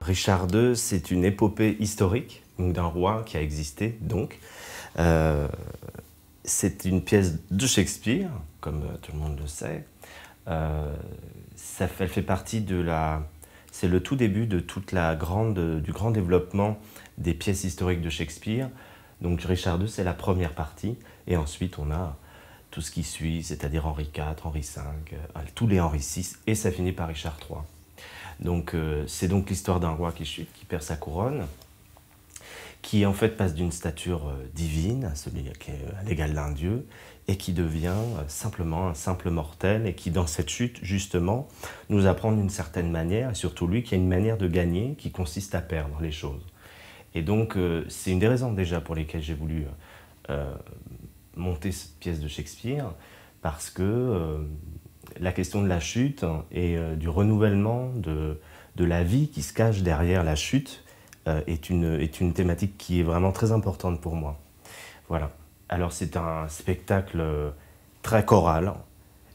Richard II, c'est une épopée historique d'un roi qui a existé, donc. C'est une pièce de Shakespeare, comme tout le monde le sait. Elle fait partie de la... C'est le tout début de du grand développement des pièces historiques de Shakespeare. Donc Richard II, c'est la première partie. Et ensuite, on a tout ce qui suit, c'est-à-dire Henri IV, Henri V, tous les Henri VI, et ça finit par Richard III. Donc c'est donc l'histoire d'un roi qui chute, qui perd sa couronne, qui en fait passe d'une stature divine à celui qui est à l'égal d'un dieu, et qui devient simplement un simple mortel, et qui dans cette chute, justement, nous apprend d'une certaine manière, et surtout lui, qu'il y a une manière de gagner qui consiste à perdre les choses. Et donc c'est une des raisons déjà pour lesquelles j'ai voulu monter cette pièce de Shakespeare, parce que la question de la chute et du renouvellement de la vie qui se cache derrière la chute est une thématique qui est vraiment très importante pour moi. Voilà. Alors c'est un spectacle très choral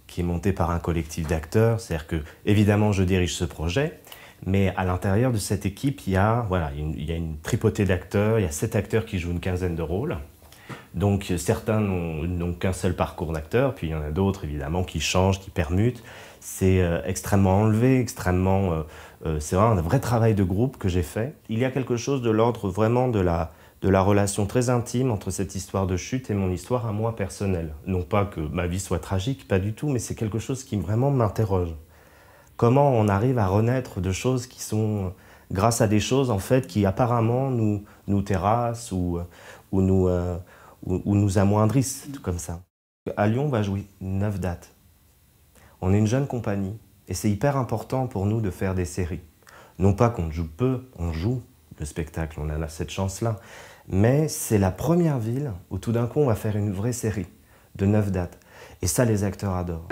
qui est monté par un collectif d'acteurs, c'est-à-dire que évidemment je dirige ce projet, mais à l'intérieur de cette équipe il y a une tripotée d'acteurs, il y a 7 acteurs qui jouent une quinzaine de rôles. Donc certains n'ont qu'un seul parcours d'acteur, puis il y en a d'autres évidemment qui changent, qui permutent. C'est extrêmement enlevé, c'est vraiment un vrai travail de groupe que j'ai fait. Il y a quelque chose de l'ordre vraiment de la relation très intime entre cette histoire de chute et mon histoire à moi personnelle. Non pas que ma vie soit tragique, pas du tout, mais c'est quelque chose qui vraiment m'interroge. Comment on arrive à renaître de choses qui sont, grâce à des choses en fait qui apparemment nous terrassent ou nous amoindrissent, tout comme ça. À Lyon, on va jouer 9 dates. On est une jeune compagnie et c'est hyper important pour nous de faire des séries. Non pas qu'on joue peu, on joue le spectacle, on a cette chance-là. Mais c'est la première ville où tout d'un coup on va faire une vraie série de 9 dates. Et ça, les acteurs adorent.